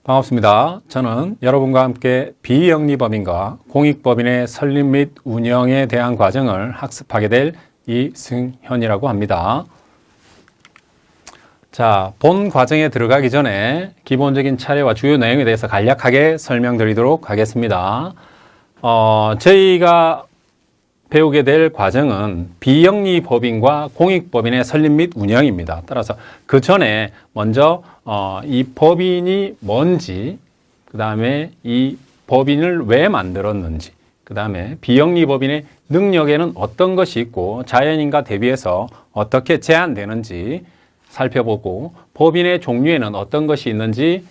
반갑습니다. 저는 여러분과 함께 비영리법인과 공익법인의 설립 및 운영에 대한 과정을 학습하게 될 이승현이라고 합니다. 자, 본 과정에 들어가기 전에 기본적인 차례와 주요 내용에 대해서 간략하게 설명드리도록 하겠습니다. 저희가 배우게 될 과정은 비영리법인과 공익법인의 설립 및 운영입니다. 따라서 그 전에 먼저 이 법인이 뭔지, 그 다음에 이 법인을 왜 만들었는지, 그 다음에 비영리법인의 능력에는 어떤 것이 있고 자연인과 대비해서 어떻게 제한되는지 살펴보고 법인의 종류에는 어떤 것이 있는지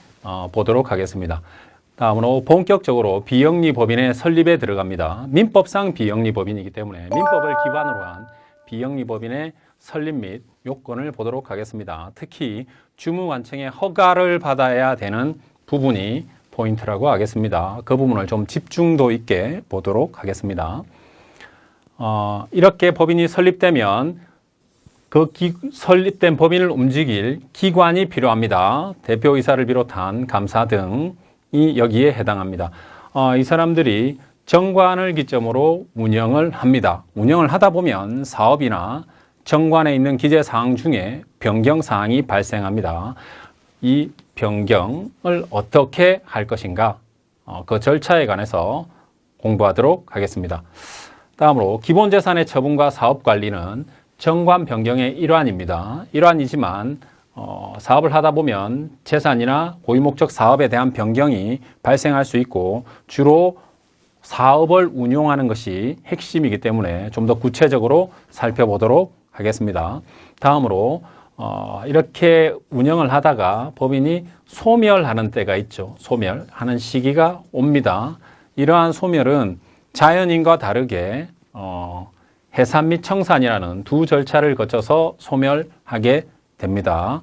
보도록 하겠습니다. 다음으로 본격적으로 비영리법인의 설립에 들어갑니다. 민법상 비영리법인이기 때문에 민법을 기반으로 한 비영리법인의 설립 및 요건을 보도록 하겠습니다. 특히 주무관청의 허가를 받아야 되는 부분이 포인트라고 하겠습니다. 그 부분을 좀 집중도 있게 보도록 하겠습니다. 이렇게 법인이 설립되면 그 설립된 법인을 움직일 기관이 필요합니다. 대표이사를 비롯한 감사 등이 여기에 해당합니다. 이 사람들이 정관을 기점으로 운영을 합니다. 운영을 하다 보면 사업이나 정관에 있는 기재사항 중에 변경사항이 발생합니다. 이 변경을 어떻게 할 것인가, 그 절차에 관해서 공부하도록 하겠습니다. 다음으로 기본재산의 처분과 사업관리는 정관 변경의 일환입니다. 일환이지만 사업을 하다 보면 재산이나 고유목적 사업에 대한 변경이 발생할 수 있고 주로 사업을 운용하는 것이 핵심이기 때문에 좀 더 구체적으로 살펴보도록 하겠습니다. 다음으로 이렇게 운영을 하다가 법인이 소멸하는 때가 있죠. 소멸하는 시기가 옵니다. 이러한 소멸은 자연인과 다르게 해산 및 청산이라는 두 절차를 거쳐서 소멸하게 됩니다.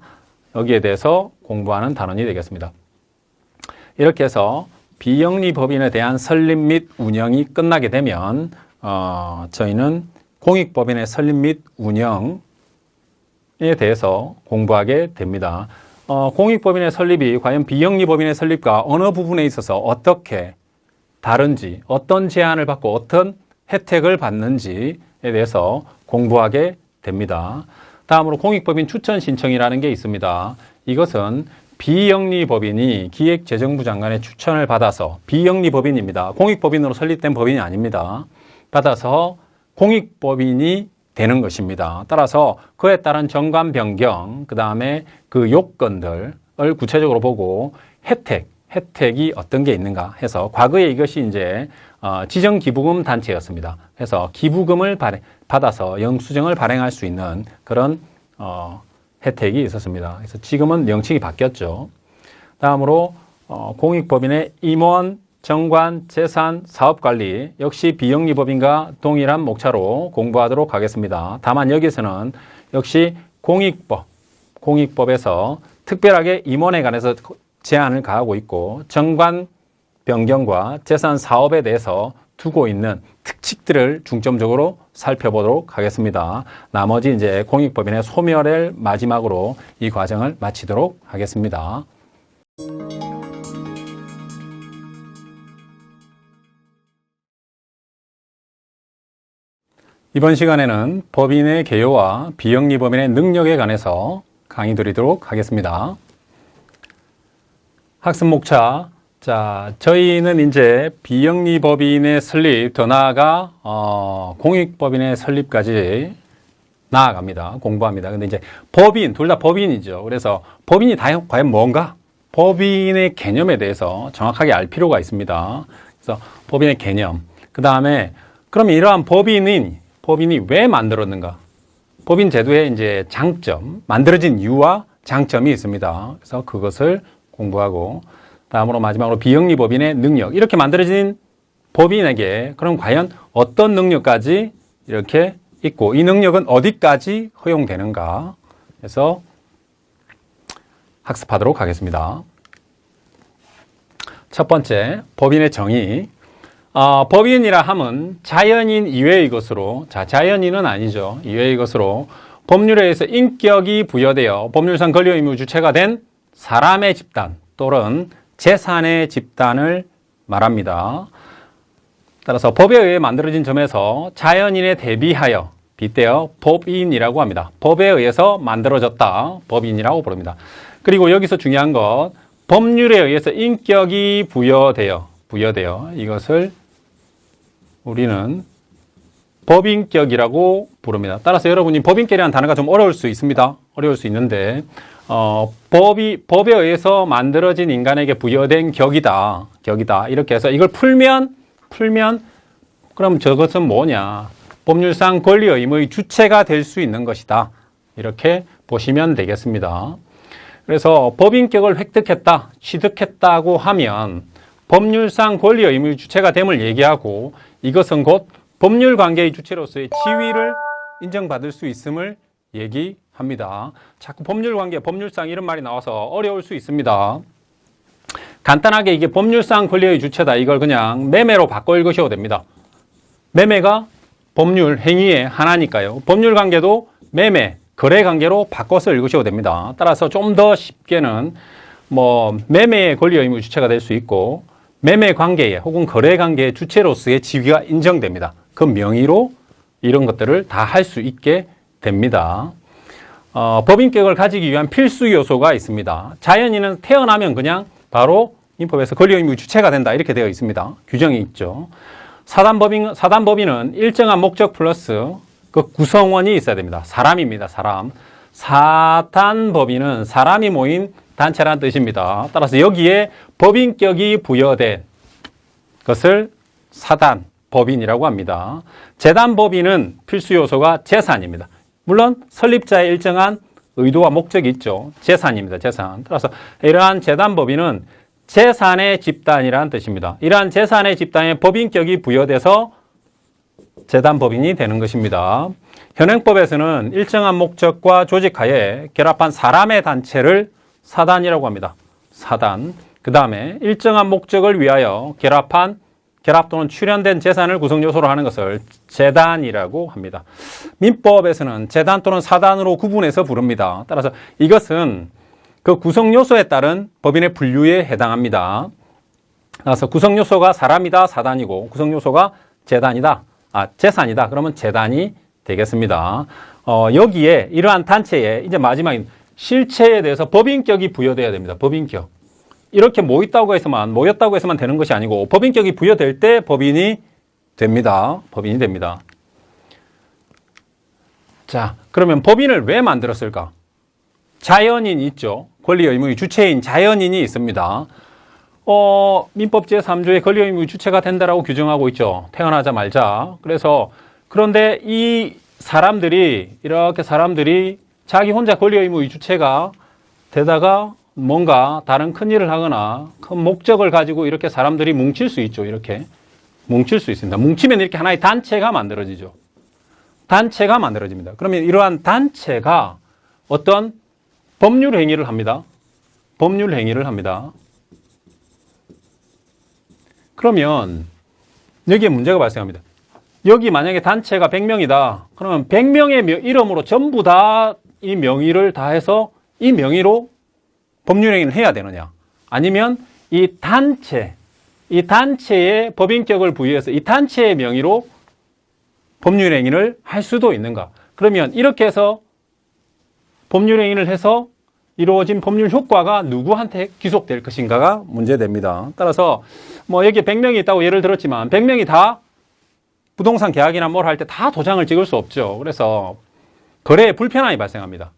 여기에 대해서 공부하는 단원이 되겠습니다. 이렇게 해서 비영리법인에 대한 설립 및 운영이 끝나게 되면 저희는 공익법인의 설립 및 운영에 대해서 공부하게 됩니다. 공익법인의 설립이 과연 비영리법인의 설립과 어느 부분에 있어서 어떻게 다른지, 어떤 제한을 받고 어떤 혜택을 받는지에 대해서 공부하게 됩니다. 다음으로 공익법인 추천 신청이라는 게 있습니다. 이것은 비영리법인이 기획재정부 장관의 추천을 받아서 비영리법인입니다. 공익법인으로 설립된 법인이 아닙니다. 받아서 공익법인이 되는 것입니다. 따라서 그에 따른 정관 변경, 그 다음에 그 요건들을 구체적으로 보고 혜택이 어떤 게 있는가 해서 과거에 이것이 이제 지정기부금 단체였습니다. 그래서 기부금을 받아서 영수증을 발행할 수 있는 그런 혜택이 있었습니다. 그래서 지금은 명칭이 바뀌었죠. 다음으로 공익법인의 임원, 정관, 재산, 사업관리 역시 비영리법인과 동일한 목차로 공부하도록 하겠습니다. 다만 여기서는 역시 공익법에서 특별하게 임원에 관해서 제한을 가하고 있고 정관 변경과 재산 사업에 대해서 두고 있는 특칙들을 중점적으로 살펴보도록 하겠습니다. 나머지 이제 공익법인의 소멸을 마지막으로 이 과정을 마치도록 하겠습니다. 이번 시간에는 법인의 개요와 비영리법인의 능력에 관해서 강의 드리도록 하겠습니다. 학습 목차. 자, 저희는 이제 비영리법인의 설립, 더 나아가 공익법인의 설립까지 나아갑니다. 공부합니다. 근데 이제 법인, 둘 다 법인이죠. 그래서 법인이 과연 뭔가? 법인의 개념에 대해서 정확하게 알 필요가 있습니다. 그래서 법인의 개념. 그 다음에 그러면 이러한 법인이 왜 만들었는가? 법인 제도의 이제 장점, 만들어진 이유와 장점이 있습니다. 그래서 그것을 공부하고 다음으로 마지막으로 비영리법인의 능력. 이렇게 만들어진 법인에게 그럼 과연 어떤 능력까지 이렇게 있고 이 능력은 어디까지 허용되는가 해서 학습하도록 하겠습니다. 첫 번째, 법인의 정의. 법인이라 함은 자연인 이외의 것으로, 자, 자연인은 아니죠. 이외의 것으로 법률에 의해서 인격이 부여되어 법률상 권리 의무 주체가 된 사람의 집단 또는 재산의 집단을 말합니다. 따라서 법에 의해 만들어진 점에서 자연인에 대비하여 빗대어 법인이라고 합니다. 법에 의해서 만들어졌다. 법인이라고 부릅니다. 그리고 여기서 중요한 것, 법률에 의해서 인격이 부여되어 이것을 우리는 법인격이라고 부릅니다. 따라서 여러분이 법인격이라는 단어가 좀 어려울 수 있습니다. 어려울 수 있는데 법에 의해서 만들어진 인간에게 부여된 격이다. 이렇게 해서 이걸 풀면 그럼 저것은 뭐냐? 법률상 권리 의무의 주체가 될 수 있는 것이다. 이렇게 보시면 되겠습니다. 그래서 법인격을 획득했다, 취득했다고 하면 법률상 권리 의무의 주체가 됨을 얘기하고 이것은 곧 법률 관계의 주체로서의 지위를 인정받을 수 있음을 얘기합니다. 자꾸 법률 관계, 법률상 이런 말이 나와서 어려울 수 있습니다. 간단하게 이게 법률상 권리의 주체다. 이걸 그냥 매매로 바꿔 읽으셔도 됩니다. 매매가 법률 행위의 하나니까요. 법률 관계도 매매, 거래 관계로 바꿔서 읽으셔도 됩니다. 따라서 좀 더 쉽게는 매매의 권리 의무 주체가 될 수 있고 매매 관계에 혹은 거래 관계의 주체로서의 지위가 인정됩니다. 그 명의로 이런 것들을 다 할 수 있게 됩니다. 법인격을 가지기 위한 필수 요소가 있습니다. 자연인은 태어나면 그냥 바로 민법에서 권리 의무 주체가 된다 이렇게 되어 있습니다. 규정이 있죠. 사단법인은 일정한 목적 플러스 그 구성원이 있어야 됩니다. 사람입니다. 사단법인은 사람이 모인 단체라는 뜻입니다. 따라서 여기에 법인격이 부여된 것을 사단법인이라고 합니다. 재단법인은 필수 요소가 재산입니다. 물론 설립자의 일정한 의도와 목적이 있죠. 재산입니다. 재산. 따라서 이러한 재단법인은 재산의 집단이라는 뜻입니다. 이러한 재산의 집단에 법인격이 부여돼서 재단법인이 되는 것입니다. 현행법에서는 일정한 목적과 조직하에 결합한 사람의 단체를 사단이라고 합니다. 사단. 그 다음에 일정한 목적을 위하여 결합 또는 출현된 재산을 구성 요소로 하는 것을 재단이라고 합니다. 민법에서는 재단 또는 사단으로 구분해서 부릅니다. 따라서 이것은 그 구성 요소에 따른 법인의 분류에 해당합니다. 따라서 구성 요소가 사람이다, 사단이고 구성 요소가 재산이다. 그러면 재단이 되겠습니다. 여기에 이러한 단체에 이제 마지막인 실체에 대해서 법인격이 부여돼야 됩니다. 법인격. 이렇게 모였다고 해서만 되는 것이 아니고 법인격이 부여될 때 법인이 됩니다. 법인이 됩니다. 자, 그러면 법인을 왜 만들었을까? 자연인이 있죠. 권리 의무의 주체인 자연인이 있습니다. 민법 제3조에 권리 의무의 주체가 된다라고 규정하고 있죠. 태어나자마자. 그런데 이 사람들이 자기 혼자 권리 의무의 주체가 되다가 뭔가 다른 큰 일을 하거나 큰 목적을 가지고 이렇게 사람들이 뭉칠 수 있죠. 이렇게 뭉칠 수 있습니다. 뭉치면 이렇게 하나의 단체가 만들어지죠. 단체가 만들어집니다. 그러면 이러한 단체가 어떤 법률 행위를 합니다. 법률 행위를 합니다. 그러면 여기에 문제가 발생합니다. 여기 만약에 단체가 100명이다. 그러면 100명의 이름으로 전부 다 이 명의를 다 해서 이 명의로 법률 행위를 해야 되느냐? 아니면 이 단체에 법인격을 부여해서 이 단체의 명의로 법률 행위를 할 수도 있는가? 그러면 이렇게 해서 법률 행위를 해서 이루어진 법률 효과가 누구한테 귀속될 것인가가 문제됩니다. 따라서 여기 100명이 있다고 예를 들었지만 100명이 다 부동산 계약이나 뭘 할 때 다 도장을 찍을 수 없죠. 그래서 거래에 불편함이 발생합니다.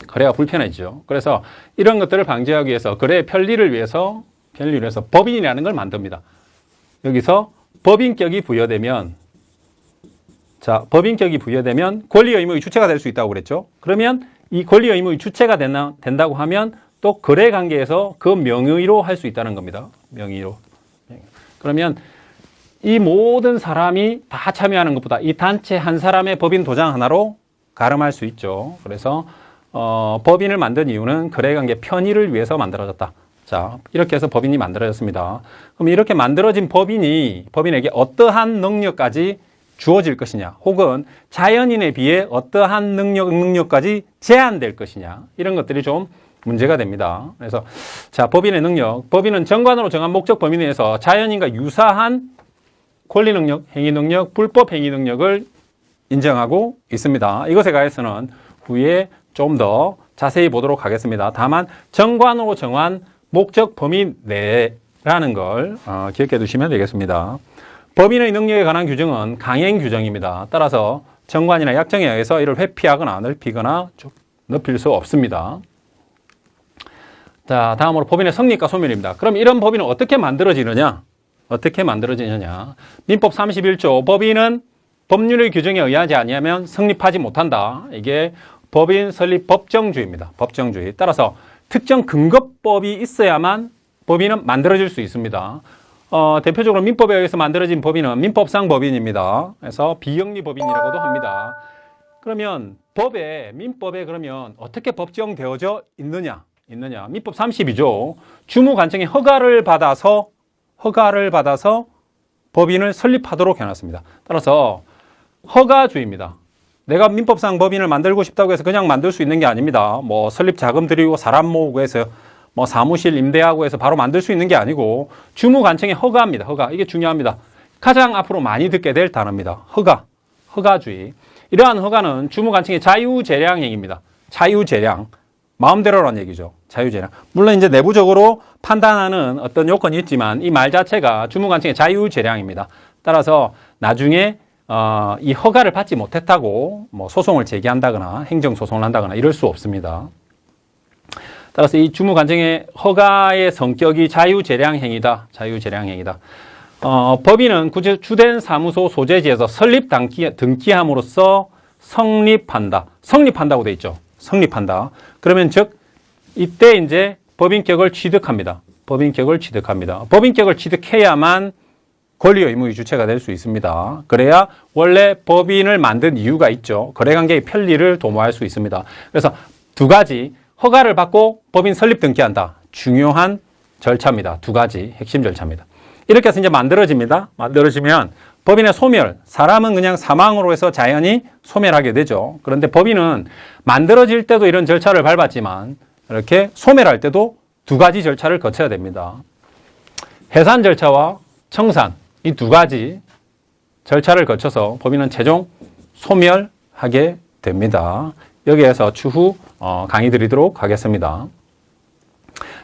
거래가 불편해지죠. 그래서 이런 것들을 방지하기 위해서 거래의 편리를 위해서 법인이라는 걸 만듭니다. 여기서 법인격이 부여되면 권리 의무의 주체가 될 수 있다고 그랬죠. 그러면 이 권리 의무의 주체가 된다고 하면 또 거래 관계에서 그 명의로 할 수 있다는 겁니다. 명의로. 그러면 이 모든 사람이 다 참여하는 것보다 이 단체 한 사람의 법인 도장 하나로 가름할 수 있죠. 그래서 법인을 만든 이유는 거래관계 편의를 위해서 만들어졌다. 자, 이렇게 해서 법인이 만들어졌습니다. 그럼 이렇게 만들어진 법인에게 어떠한 능력까지 주어질 것이냐, 혹은 자연인에 비해 어떠한 능력까지 제한될 것이냐, 이런 것들이 좀 문제가 됩니다. 그래서 자, 법인의 능력. 법인은 정관으로 정한 목적 범위 내에서 자연인과 유사한 권리 능력, 행위 능력, 불법 행위 능력을 인정하고 있습니다. 이것에 관해서는 후에 좀 더 자세히 보도록 하겠습니다. 다만 정관으로 정한 목적 범위 내라는 걸 기억해 두시면 되겠습니다. 법인의 능력에 관한 규정은 강행 규정입니다. 따라서 정관이나 약정에 의해서 이를 회피하거나 넓히거나 높일 수 없습니다. 자, 다음으로 법인의 성립과 소멸입니다. 그럼 이런 법인은 어떻게 만들어지느냐? 어떻게 만들어지느냐? 민법 31조 법인은 법률의 규정에 의하지 아니하면 성립하지 못한다. 이게 법인 설립 법정주의입니다. 법정주의. 따라서 특정 근거법이 있어야만 법인은 만들어질 수 있습니다. 대표적으로 민법에 의해서 만들어진 법인은 민법상 법인입니다. 그래서 비영리 법인이라고도 합니다. 그러면 민법에 그러면 어떻게 법정되어져 있느냐? 민법 32조 주무관청의 허가를 받아서 법인을 설립하도록 해놨습니다. 따라서 허가주의입니다. 내가 민법상 법인을 만들고 싶다고 해서 그냥 만들 수 있는 게 아닙니다. 뭐 설립 자금 들이고 사람 모으고 해서 뭐 사무실 임대하고 해서 바로 만들 수 있는 게 아니고 주무관청의 허가입니다. 허가. 이게 중요합니다. 가장 앞으로 많이 듣게 될 단어입니다. 허가주의. 이러한 허가는 주무관청의 자유재량행위입니다. 자유재량. 마음대로라는 얘기죠. 자유재량. 물론 이제 내부적으로 판단하는 어떤 요건이 있지만 이 말 자체가 주무관청의 자유재량입니다. 따라서 나중에 이 허가를 받지 못했다고 뭐 소송을 제기한다거나 행정소송을 한다거나 이럴 수 없습니다. 따라서 이 주무관청의 허가의 성격이 자유재량행위다. 자유재량행위다. 법인은 주된 사무소 소재지에서 설립 등기함으로써 성립한다고 돼 있죠. 성립한다. 그러면 즉 이때 이제 법인격을 취득합니다. 법인격을 취득해야만 권리 의무의 주체가 될 수 있습니다. 그래야 원래 법인을 만든 이유가 있죠. 거래관계의 편리를 도모할 수 있습니다. 그래서 두 가지 허가를 받고 법인 설립 등기한다. 중요한 절차입니다. 두 가지 핵심 절차입니다. 이렇게 해서 이제 만들어집니다. 만들어지면 법인의 소멸, 사람은 그냥 사망으로 해서 자연히 소멸하게 되죠. 그런데 법인은 만들어질 때도 이런 절차를 밟았지만 이렇게 소멸할 때도 두 가지 절차를 거쳐야 됩니다. 해산 절차와 청산, 이 두 가지 절차를 거쳐서 법인은 최종 소멸하게 됩니다. 여기에서 추후 강의 드리도록 하겠습니다.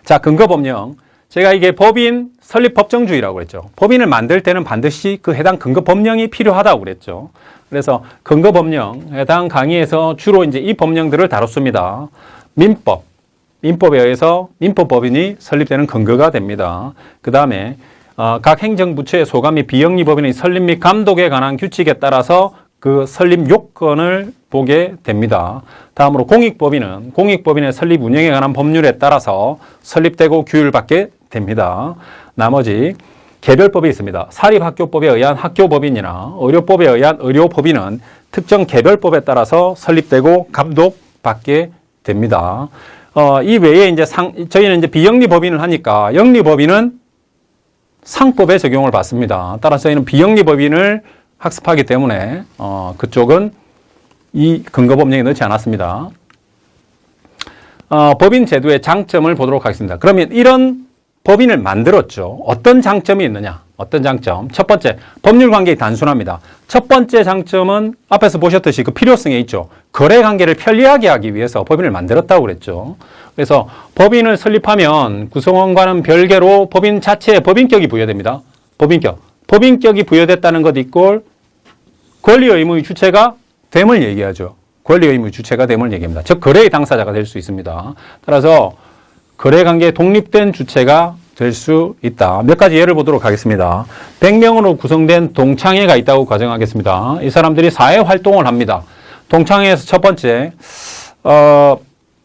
자, 근거법령. 제가 이게 법인 설립 법정주의라고 그랬죠. 법인을 만들 때는 반드시 그 해당 근거법령이 필요하다고 그랬죠. 그래서 근거법령, 해당 강의에서 주로 이제 이 법령들을 다뤘습니다. 민법에 의해서 민법법인이 설립되는 근거가 됩니다. 그 다음에 각 행정부처의 소관 및 비영리 법인의 설립 및 감독에 관한 규칙에 따라서 그 설립 요건을 보게 됩니다. 다음으로 공익법인의 설립 운영에 관한 법률에 따라서 설립되고 규율받게 됩니다. 나머지 개별법이 있습니다. 사립학교법에 의한 학교법인이나 의료법에 의한 의료법인은 특정 개별법에 따라서 설립되고 감독받게 됩니다. 이 외에 이제 저희는 이제 비영리 법인을 하니까 영리 법인은 상법에 적용을 받습니다. 따라서 저희는 비영리 법인을 학습하기 때문에 그쪽은 이 근거법령에 넣지 않았습니다. 법인 제도의 장점을 보도록 하겠습니다. 그러면 이런 법인을 만들었죠. 어떤 장점이 있느냐? 어떤 장점? 첫 번째, 법률 관계가 단순합니다. 첫 번째 장점은 앞에서 보셨듯이 그 필요성에 있죠. 거래 관계를 편리하게 하기 위해서 법인을 만들었다고 그랬죠. 그래서 법인을 설립하면 구성원과는 별개로 법인 자체에 법인격이 부여됩니다. 법인격이 부여됐다는 것 이꼴 권리 의무의 주체가 됨을 얘기하죠. 권리 의무의 주체가 됨을 얘기합니다. 즉 거래의 당사자가 될 수 있습니다. 따라서 거래관계에 독립된 주체가 될 수 있다. 몇 가지 예를 보도록 하겠습니다. 100명으로 구성된 동창회가 있다고 가정하겠습니다. 이 사람들이 사회활동을 합니다. 동창회에서 첫 번째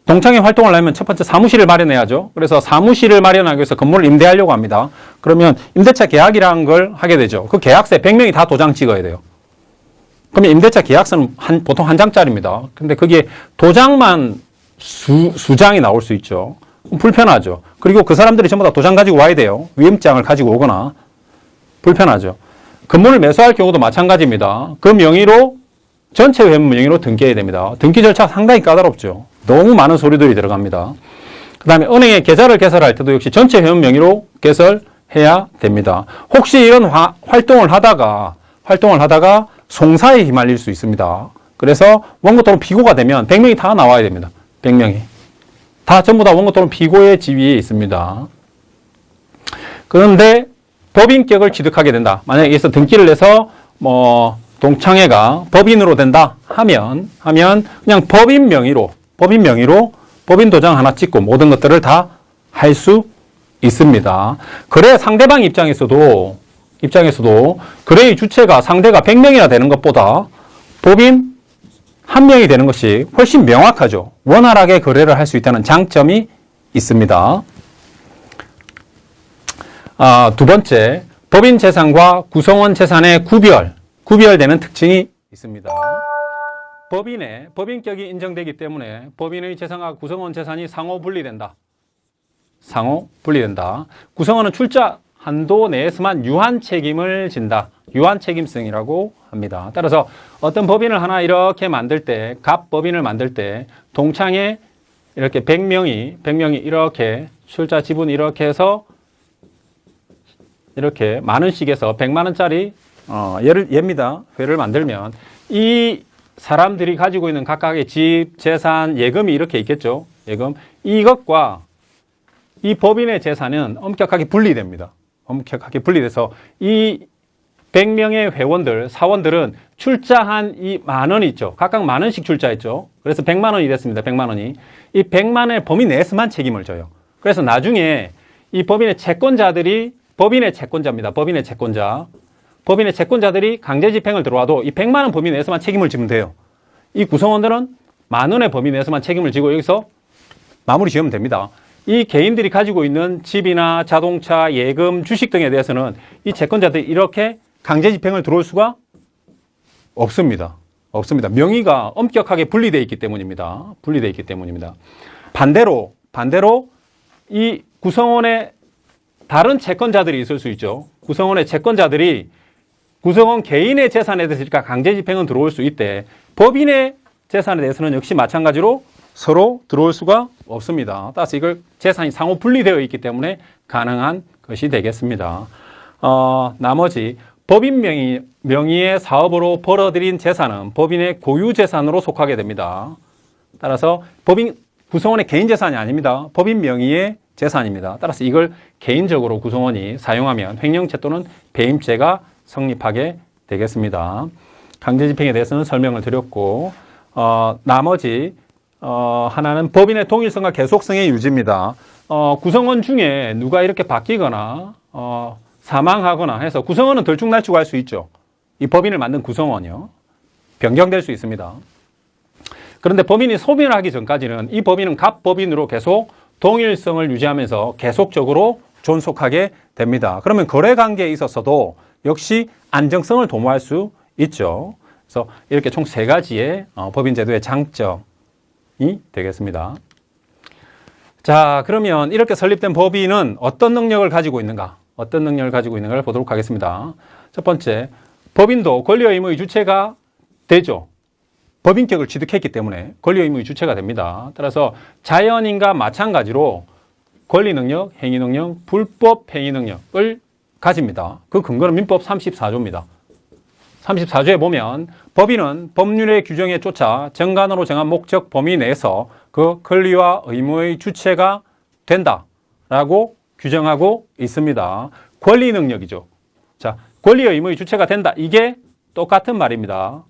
동창회 활동을 하려면 첫 번째 사무실을 마련해야죠. 그래서 사무실을 마련하기 위해서 건물을 임대하려고 합니다. 그러면 임대차 계약이라는 걸 하게 되죠. 그 계약서에 100명이 다 도장 찍어야 돼요. 그러면 임대차 계약서는 보통 한 장짜리입니다. 근데 그게 도장만 수장이 나올 수 있죠. 불편하죠. 그리고 그 사람들이 전부 다 도장 가지고 와야 돼요. 위임장을 가지고 오거나. 불편하죠. 건물을 매수할 경우도 마찬가지입니다. 그 명의로 전체 회원 명의로 등기해야 됩니다. 등기 절차가 상당히 까다롭죠. 너무 많은 서류들이 들어갑니다. 그 다음에 은행에 계좌를 개설할 때도 역시 전체 회원 명의로 개설해야 됩니다. 혹시 이런 활동을 하다가 송사에 휘말릴 수 있습니다. 그래서 원고 또는 피고가 되면 100명이 다 나와야 됩니다. 100명이. 다 전부 다 원고 또는 피고의 지위에 있습니다. 그런데 법인격을 취득하게 된다. 만약에 여기서 등기를 해서 동창회가 법인으로 된다 하면 그냥 법인 명의로 법인 도장 하나 찍고 모든 것들을 다 할 수 있습니다. 그래 상대방 입장에서도 거래의 주체가 상대가 100명이나 되는 것보다 법인 한 명이 되는 것이 훨씬 명확하죠. 원활하게 거래를 할 수 있다는 장점이 있습니다. 두 번째, 법인 재산과 구성원 재산의 구별되는 특징이 있습니다. 법인격이 인정되기 때문에 법인의 재산과 구성원 재산이 상호 분리된다. 구성원은 출자 한도 내에서만 유한 책임을 진다. 유한 책임성이라고 합니다. 따라서 어떤 법인을 하나 이렇게 만들 때, 갑법인을 만들 때 동창에 이렇게 100명이 이렇게 출자 지분 이렇게 해서 이렇게 만 원씩에서 100만 원짜리 예입니다. 회를 만들면 이 사람들이 가지고 있는 각각의 집, 재산, 예금이 이렇게 있겠죠. 예금. 이것과 이 법인의 재산은 엄격하게 분리됩니다. 엄격하게 분리돼서 이 100명의 회원들, 사원들은 출자한 이 만 원이 있죠. 각각 만 원씩 출자했죠. 그래서 100만 원이 됐습니다. 100만 원이. 이 100만 원의 범위 내에서만 책임을 져요. 그래서 나중에 이 법인의 채권자들이 법인의 채권자입니다. 법인의 채권자들이 강제 집행을 들어와도 이 100만 원 범위 내에서만 책임을 지면 돼요. 이 구성원들은 만 원의 범위 내에서만 책임을 지고 여기서 마무리 지으면 됩니다. 이 개인들이 가지고 있는 집이나 자동차, 예금, 주식 등에 대해서는 이 채권자들이 이렇게 강제 집행을 들어올 수가 없습니다. 명의가 엄격하게 분리되어 있기 때문입니다. 반대로 이 구성원의 다른 채권자들이 있을 수 있죠. 구성원의 채권자들이 구성원 개인의 재산에 대해서 강제 집행은 들어올 수 있대. 법인의 재산에 대해서는 역시 마찬가지로 서로 들어올 수가 없습니다. 따라서 이걸 재산이 상호 분리되어 있기 때문에 가능한 것이 되겠습니다. 나머지 법인 명의의 사업으로 벌어들인 재산은 법인의 고유 재산으로 속하게 됩니다. 따라서 구성원의 개인 재산이 아닙니다. 법인 명의의 재산입니다. 따라서 이걸 개인적으로 구성원이 사용하면 횡령죄 또는 배임죄가 성립하게 되겠습니다. 강제집행에 대해서는 설명을 드렸고 나머지 하나는 법인의 동일성과 계속성의 유지입니다. 구성원 중에 누가 이렇게 바뀌거나 사망하거나 해서 구성원은 들쭉날쭉할 수 있죠. 이 법인을 만든 구성원이요. 변경될 수 있습니다. 그런데 법인이 소멸을 하기 전까지는 이 법인은 갑법인으로 계속 동일성을 유지하면서 계속적으로 존속하게 됩니다. 그러면 거래관계에 있어서도 역시 안정성을 도모할 수 있죠. 그래서 이렇게 총 3가지의 법인제도의 장점이 되겠습니다. 자, 그러면 이렇게 설립된 법인은 어떤 능력을 가지고 있는가? 어떤 능력을 가지고 있는가를 보도록 하겠습니다. 첫 번째, 법인도 권리와 의무의 주체가 되죠. 법인격을 취득했기 때문에 권리와 의무의 주체가 됩니다. 따라서 자연인과 마찬가지로 권리 능력, 행위 능력, 불법 행위 능력을 가집니다. 그 근거는 민법 34조입니다. 34조에 보면 법인은 법률의 규정에 쫓아 정관으로 정한 목적 범위 내에서 그 권리와 의무의 주체가 된다라고 규정하고 있습니다. 권리 능력이죠. 자, 권리와 의무의 주체가 된다. 이게 똑같은 말입니다.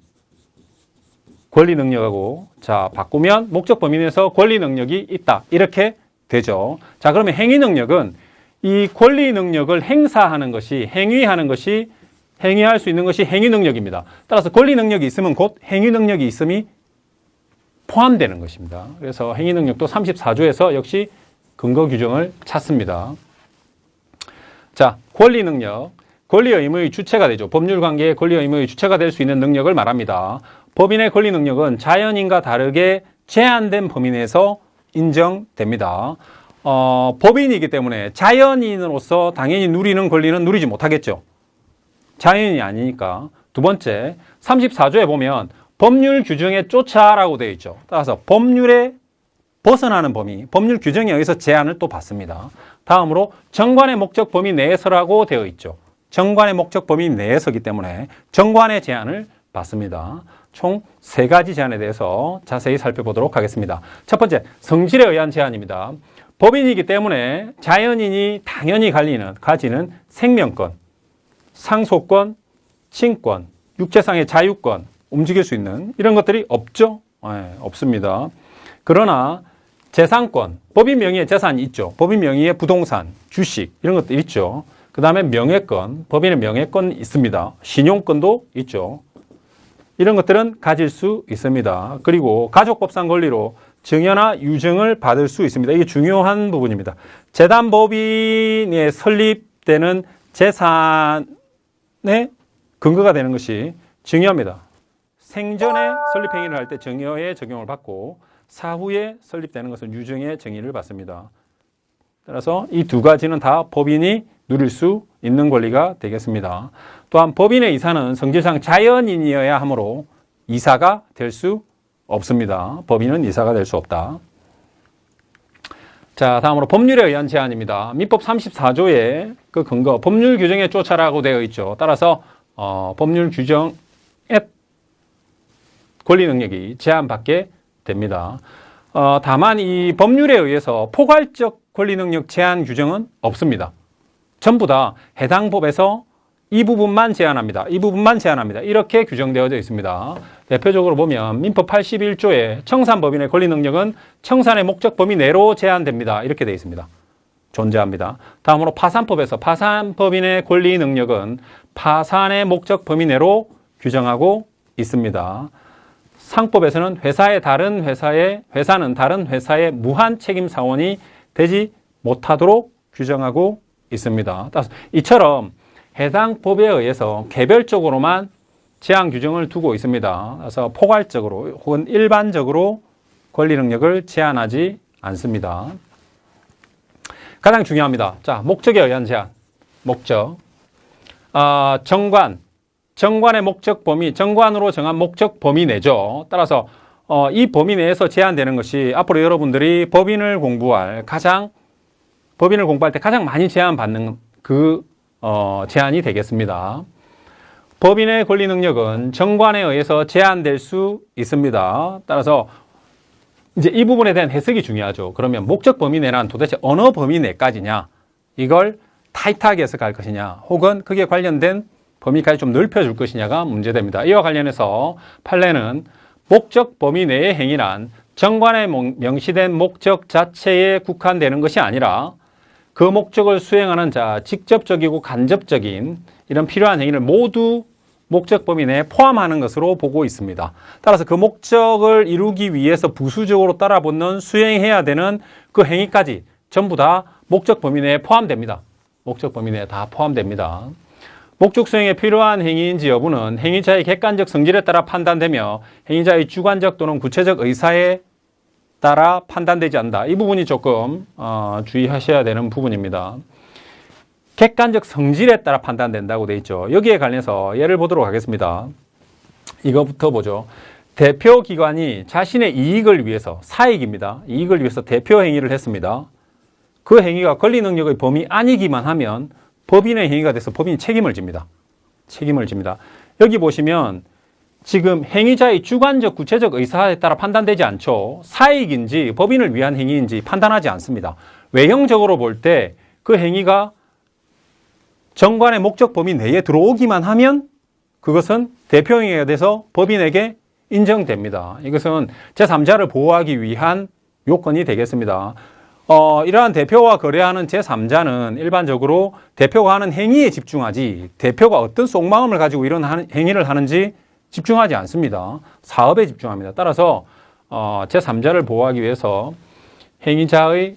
권리 능력하고 자 바꾸면 목적 범위 내에서 권리 능력이 있다. 이렇게 되죠. 자, 그러면 행위 능력은 이 권리 능력을 행사하는 것이 행위할 수 있는 것이 행위 능력입니다. 따라서 권리 능력이 있으면 곧 행위 능력이 있음이 포함되는 것입니다. 그래서 행위 능력도 34조에서 역시 근거 규정을 찾습니다. 자, 권리 능력, 권리와 의무의 주체가 되죠. 법률 관계의 권리와 의무의 주체가 될 수 있는 능력을 말합니다. 법인의 권리 능력은 자연인과 다르게 제한된 범위 내에서 인정됩니다. 법인이기 때문에 자연인으로서 당연히 누리는 권리는 누리지 못하겠죠. 자연인이 아니니까. 두 번째, 34조에 보면 법률 규정에 쫓아라고 되어 있죠. 따라서 법률 벗어나는 범위, 법률 규정에 의해서 제한을 또 받습니다. 다음으로 정관의 목적 범위 내에서라고 되어 있죠. 정관의 목적 범위 내에서기 때문에 정관의 제한을 받습니다. 총 3가지 제한에 대해서 자세히 살펴보도록 하겠습니다. 첫 번째, 성질에 의한 제한입니다. 법인이기 때문에 자연인이 당연히 가지는 생명권, 상속권, 친권, 육체상의 자유권, 움직일 수 있는 이런 것들이 없죠? 네, 없습니다. 그러나 재산권, 법인 명의의 재산이 있죠. 법인 명의의 부동산, 주식 이런 것도 있죠. 그 다음에 명예권, 법인의 명예권이 있습니다. 신용권도 있죠. 이런 것들은 가질 수 있습니다. 그리고 가족법상 권리로 증여나 유증을 받을 수 있습니다. 이게 중요한 부분입니다. 재단법인에 설립되는 재산의 근거가 되는 것이 증여입니다. 생전에 설립행위를 할 때 증여의 적용을 받고 사후에 설립되는 것은 유증의 정의를 받습니다. 따라서 이 2가지는 다 법인이 누릴 수 있는 권리가 되겠습니다. 또한 법인의 이사는 성질상 자연인이어야 하므로 이사가 될 수 없습니다. 법인은 이사가 될 수 없다. 자, 다음으로 법률에 의한 제한입니다. 민법 34조의 그 근거, 법률 규정에 쫓아라고 되어 있죠. 따라서 법률 규정의 권리 능력이 제한받게 됩니다. 다만 이 법률에 의해서 포괄적 권리 능력 제한 규정은 없습니다. 전부 다 해당 법에서 이 부분만 제한합니다. 이 부분만 제한합니다. 이렇게 규정되어져 있습니다. 대표적으로 보면 민법 81조의 청산법인의 권리 능력은 청산의 목적 범위 내로 제한됩니다. 이렇게 되어 있습니다. 존재합니다. 다음으로 파산법에서 파산법인의 권리 능력은 파산의 목적 범위 내로 규정하고 있습니다. 상법에서는 회사는 다른 회사의 무한 책임 사원이 되지 못하도록 규정하고 있습니다. 따라서 이처럼 해당 법에 의해서 개별적으로만 제한 규정을 두고 있습니다. 그래서 포괄적으로 혹은 일반적으로 권리 능력을 제한하지 않습니다. 가장 중요합니다. 자, 목적에 의한 제한. 목적. 정관의 목적 범위, 정관으로 정한 목적 범위 내죠. 따라서 이 범위 내에서 제한되는 것이 앞으로 여러분들이 법인을 공부할 때 가장 많이 제한받는 그 제한이 되겠습니다. 법인의 권리 능력은 정관에 의해서 제한될 수 있습니다. 따라서 이제 이 부분에 대한 해석이 중요하죠. 그러면 목적 범위 내란 도대체 어느 범위 내까지냐? 이걸 타이트하게 해석할 것이냐? 혹은 그게 관련된 범위까지 좀 넓혀줄 것이냐가 문제됩니다. 이와 관련해서 판례는 목적 범위 내의 행위란 정관에 명시된 목적 자체에 국한되는 것이 아니라 그 목적을 수행하는 자, 직접적이고 간접적인 이런 필요한 행위를 모두 목적 범위 내에 포함하는 것으로 보고 있습니다. 따라서 그 목적을 이루기 위해서 부수적으로 따라붙는 수행해야 되는 그 행위까지 전부 다 목적 범위 내에 포함됩니다. 목적 범위 내에 다 포함됩니다. 목적 수행에 필요한 행위인지 여부는 행위자의 객관적 성질에 따라 판단되며 행위자의 주관적 또는 구체적 의사에 따라 판단되지 않는다. 이 부분이 조금 주의하셔야 되는 부분입니다. 객관적 성질에 따라 판단된다고 되어 있죠. 여기에 관련해서 예를 보도록 하겠습니다. 이거부터 보죠. 대표기관이 자신의 이익을 위해서, 사익입니다. 이익을 위해서 대표 행위를 했습니다. 그 행위가 권리 능력의 범위 아니기만 하면 법인의 행위가 돼서 법인이 책임을 집니다. 책임을 집니다. 여기 보시면 지금 행위자의 주관적 구체적 의사에 따라 판단되지 않죠. 사익인지 법인을 위한 행위인지 판단하지 않습니다. 외형적으로 볼 때 그 행위가 정관의 목적 범위 내에 들어오기만 하면 그것은 대표 행위가 돼서 법인에게 인정됩니다. 이것은 제3자를 보호하기 위한 요건이 되겠습니다. 이러한 대표와 거래하는 제3자는 일반적으로 대표가 하는 행위에 집중하지 대표가 어떤 속마음을 가지고 이런 행위를 하는지 집중하지 않습니다. 사업에 집중합니다. 따라서 제3자를 보호하기 위해서 행위자의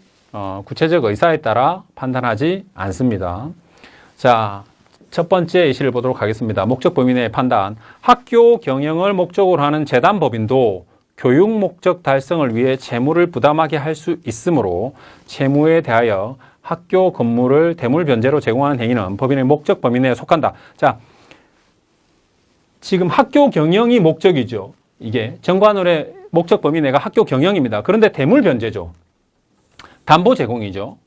구체적 의사에 따라 판단하지 않습니다. 자, 첫 번째 예시를 보도록 하겠습니다. 목적 범위 내의 판단. 학교 경영을 목적으로 하는 재단법인도 교육 목적 달성을 위해 채무를 부담하게 할 수 있으므로 채무에 대하여 학교 건물을 대물 변제로 제공하는 행위는 법인의 목적 범위 내에 속한다. 자, 지금 학교 경영이 목적이죠. 이게 정관으로 목적 범위 내가 학교 경영입니다. 그런데 대물 변제죠. 담보 제공이죠.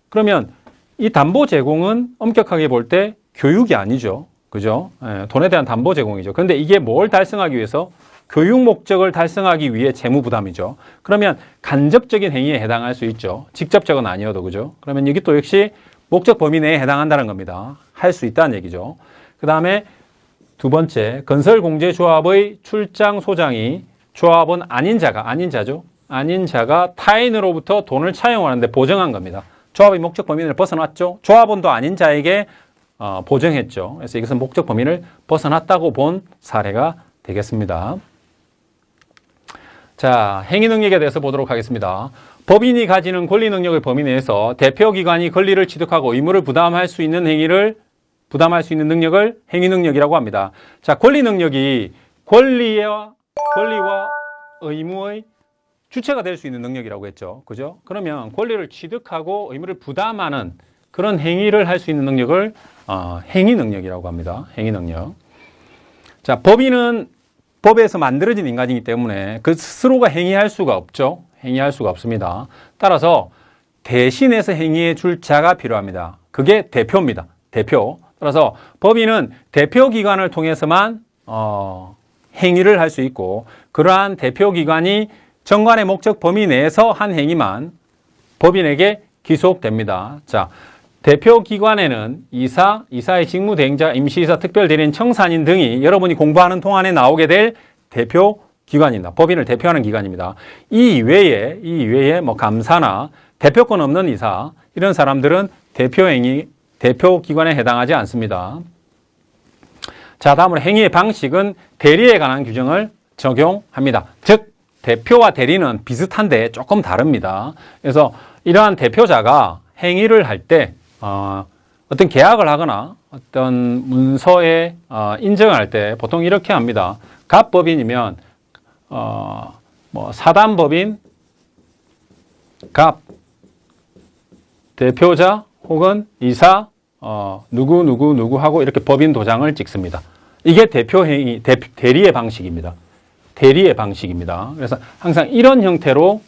그러면 이 담보 제공은 엄격하게 볼 때 교육이 아니죠. 그죠? 예, 돈에 대한 담보 제공이죠. 그런데 이게 뭘 달성하기 위해서? 교육 목적을 달성하기 위해 재무 부담이죠. 그러면 간접적인 행위에 해당할 수 있죠. 직접적은 아니어도. 그죠? 그러면 여기 또 역시 목적 범위 내에 해당한다는 겁니다. 할 수 있다는 얘기죠. 그 다음에 두 번째, 건설공제조합의 출장 소장이 조합원 아닌 자가 타인으로부터 돈을 차용하는데 보증한 겁니다. 조합의 목적 범위를 벗어났죠. 조합원도 아닌 자에게 보증했죠. 그래서 이것은 목적 범위를 벗어났다고 본 사례가 되겠습니다. 자, 행위 능력에 대해서 보도록 하겠습니다. 법인이 가지는 권리 능력의 범위 내에서 대표기관이 권리를 취득하고 의무를 부담할 수 있는 능력을 행위 능력이라고 합니다. 자, 권리 능력이 권리와 의무의 주체가 될 수 있는 능력이라고 했죠. 그죠? 그러면 권리를 취득하고 의무를 부담하는 그런 행위를 할 수 있는 능력을 행위 능력이라고 합니다. 행위 능력. 자, 법인은 법에서 만들어진 인간이기 때문에 그 스스로가 행위할 수가 없죠. 행위할 수가 없습니다. 따라서 대신해서 행위해 줄 자가 필요합니다. 그게 대표입니다. 대표. 따라서 법인은 대표기관을 통해서만 행위를 할 수 있고, 그러한 대표기관이 정관의 목적 범위 내에서 한 행위만 법인에게 기속됩니다. 자, 대표기관에는 이사의 직무대행자, 임시이사, 특별대리인, 청산인 등이 여러분이 공부하는 동안에 나오게 될 대표기관입니다. 법인을 대표하는 기관입니다. 이 이외에 뭐 감사나 대표권 없는 이사, 이런 사람들은 대표기관에 해당하지 않습니다. 자, 다음으로 행위의 방식은 대리에 관한 규정을 적용합니다. 즉, 대표와 대리는 비슷한데 조금 다릅니다. 그래서 이러한 대표자가 행위를 할 때 어떤 계약을 하거나 어떤 문서에 인정을 할 때 보통 이렇게 합니다. 갑법인이면 뭐 사단법인 갑 대표자 혹은 이사 누구 하고 이렇게 법인 도장을 찍습니다. 이게 대표행위, 대리의 방식입니다. 대리의 방식입니다. 그래서 항상 이런 형태로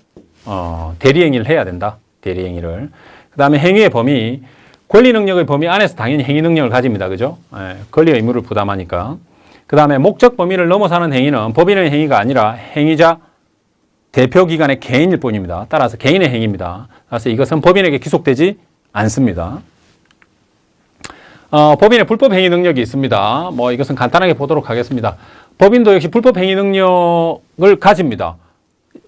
대리행위를 해야 된다. 대리행위를. 그 다음에 행위의 범위, 권리 능력의 범위 안에서 당연히 행위 능력을 가집니다. 그죠? 권리 의무를 부담하니까. 그 다음에 목적 범위를 넘어서는 행위는 법인의 행위가 아니라 행위자 대표기관의 개인일 뿐입니다. 따라서 개인의 행위입니다. 따라서 이것은 법인에게 기속되지 않습니다. 법인의 불법 행위 능력이 있습니다. 뭐 이것은 간단하게 보도록 하겠습니다. 법인도 역시 불법 행위 능력을 가집니다.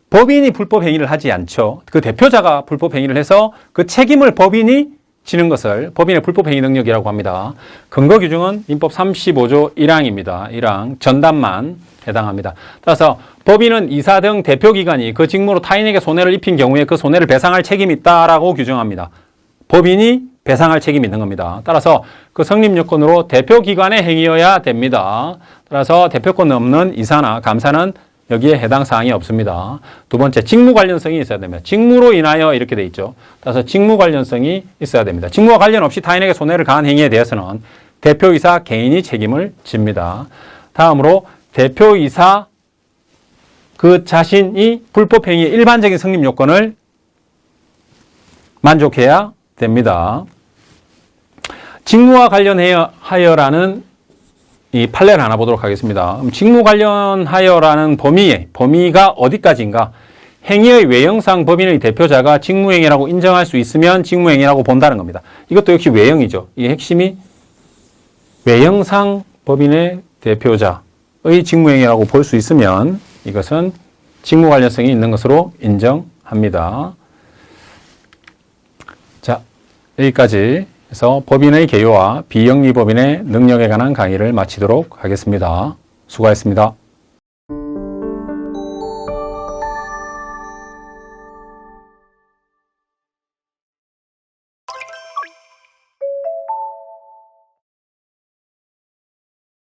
법인이 불법 행위를 하지 않죠. 그 대표자가 불법 행위를 해서 그 책임을 법인이 지는 것을 법인의 불법 행위 능력이라고 합니다. 근거 규정은 민법 35조 1항입니다. 1항 전담만 해당합니다. 따라서 법인은 이사 등 대표기관이 그 직무로 타인에게 손해를 입힌 경우에 그 손해를 배상할 책임이 있다라고 규정합니다. 법인이 배상할 책임이 있는 겁니다. 따라서 그 성립 요건으로 대표기관의 행위여야 됩니다. 따라서 대표권 없는 이사나 감사는 여기에 해당 사항이 없습니다. 두 번째, 직무 관련성이 있어야 됩니다. 직무로 인하여 이렇게 돼 있죠. 따라서 직무 관련성이 있어야 됩니다. 직무와 관련 없이 타인에게 손해를 가한 행위에 대해서는 대표이사 개인이 책임을 집니다. 다음으로 대표이사 그 자신이 불법 행위의 일반적인 성립 요건을 만족해야 됩니다. 직무와 관련하여라는 이 판례를 하나 보도록 하겠습니다. 그럼 직무 관련하여라는 범위가 어디까지인가? 행위의 외형상 법인의 대표자가 직무행위라고 인정할 수 있으면 직무행위라고 본다는 겁니다. 이것도 역시 외형이죠. 이 핵심이 외형상 법인의 대표자의 직무행위라고 볼 수 있으면 이것은 직무 관련성이 있는 것으로 인정합니다. 자, 여기까지 해서 법인의 개요와 비영리법인의 능력에 관한 강의를 마치도록 하겠습니다. 수고하셨습니다.